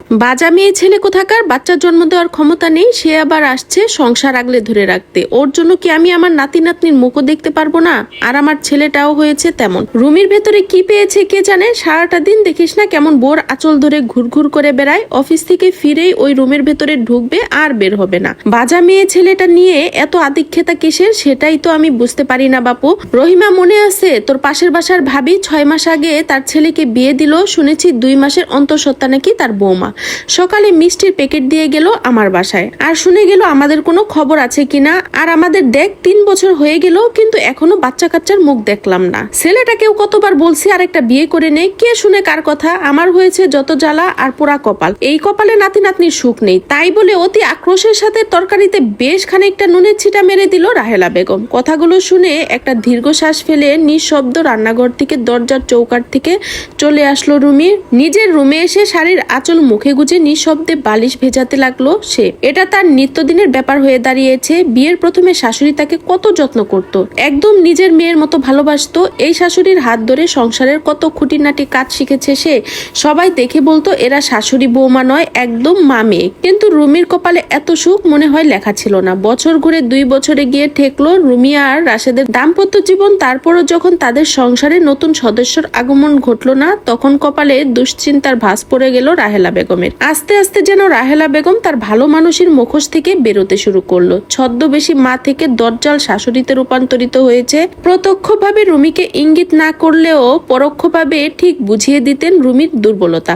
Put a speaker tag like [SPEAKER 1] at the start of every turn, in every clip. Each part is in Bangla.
[SPEAKER 1] বাজা মেয়ে ছেলে কোথাকার, বাচ্চা জন্ম দেওয়ার ক্ষমতা নেই, সে আবার আসছে সংসার আগলে ধরে রাখতে। ওর জন্য কি আমি আমার নাতি নাতনির মুখও দেখতে পারবো না? আর আমার ছেলেটাও হয়েছে তেমন। রুমির ভেতরে কি পেয়েছে কে জানে, সারাটা দিন দেখিস না কেমন বোর আঁচল ধরে ঘুরঘুর করে বেড়ায়। অফিস থেকে ফিরেই ওই রুমের ভেতরে ঢুকবে আর বের হবে না। বাজা মেয়ে ছেলেটা নিয়ে এত আদিক্ষেতা কিসের, সেটাই তো আমি বুঝতে পারি না বাপু। রহিমা, মনে আছে তোর পাশের বাসার ভাবি 6 মাস আগে তার ছেলেকে বিয়ে দিল? শুনেছি 2 মাসের অন্তঃসত্ত্বা নাকি তার বৌমা। সকালে মিষ্টির প্যাকেট দিয়ে গেল আমার বাসায়, আর শুনে গেল আমাদের কোনো খবর আছে কিনা। আর আমাদের দেখ 3 বছর হয়ে গেল, কিন্তু এখনো বাচ্চা কাচ্চার মুখ দেখলাম না। ছেলেটাকেও কতবার বলছি আর একটা বিয়ে করে নে, কে শুনে কার কথা। আমার হয়েছে যত জ্বালা আর পোড়া কপাল, এই কপালে নাতি নাতনির সুখ নেই। তাই বলে অতি আক্রোশের সাথে তরকারিতে বেশ খানিকটা নুনের ছিটা মেরে দিল রাহেলা বেগম। কথাগুলো শুনে একটা দীর্ঘশ্বাস ফেলে নিঃশব্দ রান্নাঘর থেকে দরজার চৌকাঠ থেকে চলে আসলো রুমি। নিজের রুমে এসে শাড়ির আঁচল মুখে গুজে নিঃশব্দে বালিশ ভেজাতে লাগলো সে। এটা তার নিত্যদিনের ব্যাপার হয়ে দাঁড়িয়েছে। বিয়ের প্রথমে শাশুড়ি তাকে কত যত্ন করত, একদম নিজের মেয়ের মতো ভালোবাসতো। এই শাশুড়ির হাত ধরে সংসারের কত খুঁটিনাটি কাজ শিখেছে সে। সবাই দেখে বলতো এরা শাশুড়ি বৌমা নয়, একদম মা মেয়ে। কিন্তু রুমির কপালে এত সুখ মনে হয় লেখা ছিল না। বছর ঘুরে 2 বছরে গিয়ে ঠেকলো রুমি আর রাশেদের দাম্পত্য জীবন। তারপরও যখন তাদের সংসারে নতুন সদস্যর আগমন ঘটলো না, তখন কপালে দুশ্চিন্তার ভাঁজ পড়ে গেল রাহেলা বেগমের। আস্তে আস্তে যেন রাহেলা বেগম তার ভালো মানুষের মুখোশ থেকে বেরোতে শুরু করলো। ছদ্মবেশী মা থেকে দজ্জাল শাশুড়িতে রূপান্তরিত হয়েছে। প্রত্যক্ষভাবে রুমিকে ইঙ্গিত না করলেও পরোক্ষভাবে ঠিক বুঝিয়ে দিতেন রুমির দুর্বলতা।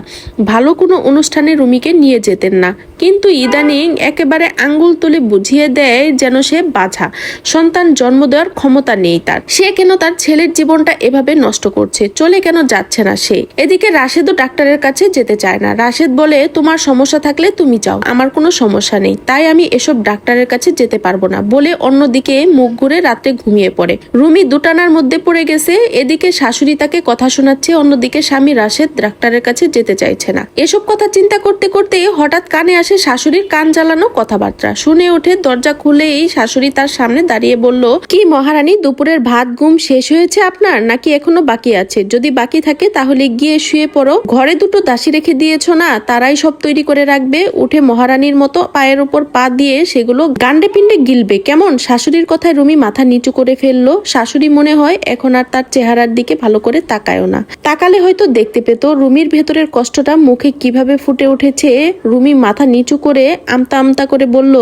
[SPEAKER 1] ভালো কোনো অনুষ্ঠানে রুমিকে নিয়ে যেতেন না, কিন্তু ইদানিং একেবারে আঙ্গুল তুলে বুঝিয়ে দেয় যেন সে বাছা। সন্তান জন্ম দেওয়ার ক্ষমতা নেই তার। সে কেন তার ছেলের জীবনটা এভাবে নষ্ট করছে, চলে কেন যাচ্ছে না সে। এদিকে রাশেদও ডাক্তারের কাছে যেতে চায় না। রাশেদ বলে তোমার সমস্যা থাকলে তুমি যাও, আমার কোনো সমস্যা নেই, তাই আমি এসব ডাক্তারের কাছে যেতে পারবো না বলে অন্যদিকে মুখ ঘুরে রাতে ঘুমিয়ে পড়ে। রুমি দুটানার মধ্যে পড়ে গেছে। এদিকে শাশুড়ি তাকে কথা শোনাচ্ছে, অন্যদিকে স্বামী রাশেদ ডাক্তারের কাছে যেতে চাইছে না। এসব কথা চিন্তা করতে করতে হঠাৎ কানে আসে শাশুড়ির কান জ্বালানো কথাবার্তা। শুনে ওঠে, দরজা খুলেই শাশুড়ি তার সামনে দাঁড়িয়ে বলল, কি মহারানী, দুপুরের ভাত ঘুম শেষ হয়েছে আপনার, নাকি এখনো বাকি আছে? যদি বাকি থাকে তাহলে গিয়ে শুয়ে পড়ো। ঘরে 2টো দাসী রেখে দিয়েছ না, তারাই সব তৈরি করে রাখবে। উঠে মহারানীর মতো পায়ের উপর পা দিয়ে সেগুলো গান্ডে পিন্ডে গিলবে কেমন? শাশুড়ির কথায় রুমি মাথা নিচু করে ফেললো। শাশুড়ি মনে হয় এখন আর তার চেহারার দিকে ভালো করে তাকায়ও না। তাকালে হয়তো দেখতে পেত রুমির ভেতরের কষ্টটা মুখে কিভাবে ফুটে উঠেছে। রুমি মাথা নিচু করে আমতা আমতা করে বলল,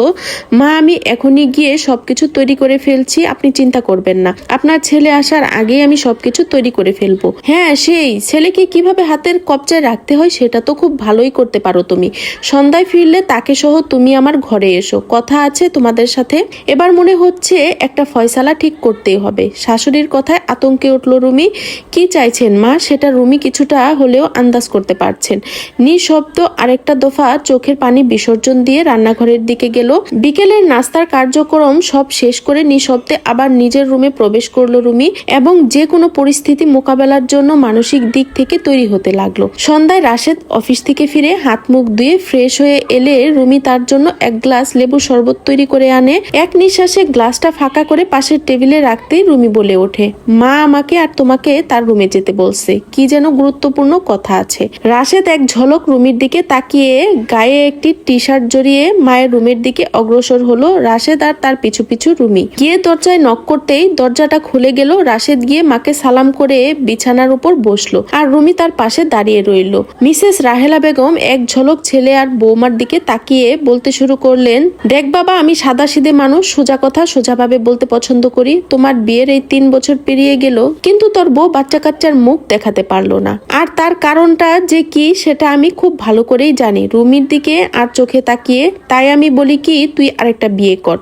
[SPEAKER 1] মা আমি এখনই গিয়ে সবকিছু তৈরি করে ফেলছি, আপনি চিন্তা করবেন না। আপনার ছেলে আসার আগেই আমি সবকিছু তৈরি করে ফেলবো। হ্যাঁ, সেই ছেলেকে কিভাবে হাতের কবজায় রাখতে হয় সেটা তো খুব ভালোই করতে পারো তুমি। সন্ধ্যায় ফিরলে তাকে সহ তুমি আমার ঘরে এসো, কথা আছে তোমাদের সাথে। এবার মনে হচ্ছে একটা ফয়সালা ঠিক করতেই হবে। শাশুড়ির কথায় আতঙ্কে উঠল রুমি। কি চাইছেন মা, সেটা রুমি কিছুটা হলেও আন্দাজ করতে পারছেন। নিঃশব্দ আরেকটা দফা চোখের পানি বিসর্জন দিয়ে রান্নাঘরের দিকে গেল। বিকেলের নাস্তার কার্যক্রম সব শেষ করে নিঃশব্দে আবার নিজের রুমে প্রবেশ করলো রুমি এবং যে কোনো পরিস্থিতি মোকাবেলার জন্য মানসিক দিক থেকে তৈরি হতে লাগলো। সন্ধ্যায় রাশেদ অফিস থেকে ফিরে হাত মুখ ধুয়ে ফ্রেশ হয়ে এলে রুমি তার জন্য 1 গ্লাস লেবু শরবত তৈরি করে আনে। এক নিঃশ্বাসে গ্লাসটা ফাঁকা করে পাশের টেবিলে রাখতেই রুমি বলে ওঠে, মা আমাকে আর তোমাকে তার রুমে যেতে বলছে, কি যেন গুরুত্বপূর্ণ কথা আছে। রাশেদ এক ঝলক রুমির দিকে তাকিয়ে গায়ে একটি টি-শার্ট জড়িয়ে মায়ের রুমের দিকে অগ্রসর হলো। রাশেদ আর তার পিছু পিছু রুমি গিয়ে দরজায় নক করতেই দরজাটা খুলে গেল। রাশেদ গিয়ে মাকে সালাম করে বিছানার উপর বসলো আর রুমি তার পাশে দাঁড়িয়ে রইল। মিসেস রাহেলা বেগম এক ঝলক ছেলে আর বৌমার দিকে তাকিয়ে বলতে শুরু করলেন, দেখ বাবা, আমি সাদাসিধে মানুষ, সোজা কথা সোজাভাবে বলতে পছন্দ করি। তোমার বিয়ের এই 3 বছর পেরিয়ে গেল, কিন্তু তোর বউ বাচ্চা কাচ্চার মুখ দেখাতে পারলো না। আর তার কারণটা যে কি সেটা আমি খুব ভালো করেই জানি। রুমির দিকে আর চোখে তাকিয়ে, তাই আমি বলি কি তুই আরেকটা বিয়ে কর।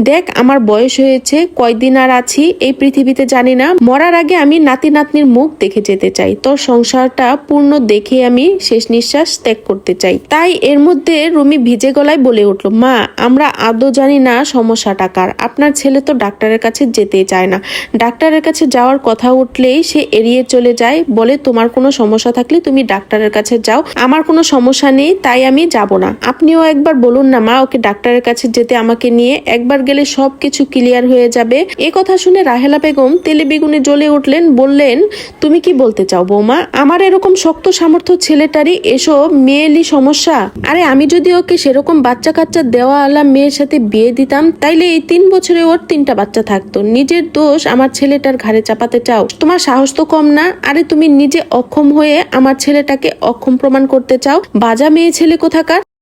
[SPEAKER 1] দেখ আমার বয়স হয়েছে, কয়দিন আর আছি এই পৃথিবীতে জানি না। মরার আগে আমি নাতি নাতনির মুখ দেখে যেতে চাই। তোর সংসারটা পূর্ণ দেখে আমি শেষ নিঃশ্বাস ত্যাগ করতে চাই। তাই এর মধ্যে রুমি ভিজে গলায় বলে উঠল, মা আমরা আদৌ জানি না সমস্যাটা কার। আপনার ছেলে তো ডাক্তারের কাছে যেতেই চায় না। ডাক্তারের কাছে যাওয়ার কথা উঠলেই সে এড়িয়ে চলে যায়, বলে তোমার কোনো সমস্যা থাকলে তুমি ডাক্তারের কাছে যাও, আমার কোনো সমস্যা নেই, তাই আমি যাব না। আপনিও একবার বলুন না মা ওকে ডাক্তারের কাছে যেতে, আমাকে নিয়ে একবার গেলে সবকিছু ক্লিয়ার হয়ে যাবে। এ কথা শুনে রাহেলা বেগম তেলে বেগুনে জ্বলে উঠলেন, বললেন, তুমি কি বলতে চাও বৌমা? আমার এরকম শক্ত সামর্থ্য ছেলেটারই এসব মেয়ে মেয়ে এলি সমস্যা? আরে আমি যদি ওকে সেরকম বাচ্চা কাচ্চা দেওয়ালা মেয়ের সাথে বিয়ে দিতাম তাইলে এই 3 বছরে ওর 3টা বাচ্চা থাকতো। নিজের দোষ আমার ছেলেটার ঘাড়ে চাপাতে চাও? তোমার সাহস তো কম না। আরে তুমি নিজে অক্ষম হয়ে আমার ছেলেটাকে অক্ষম প্রমাণ করতে চাও? বাজা মেয়ে ছেলে কোথাকার।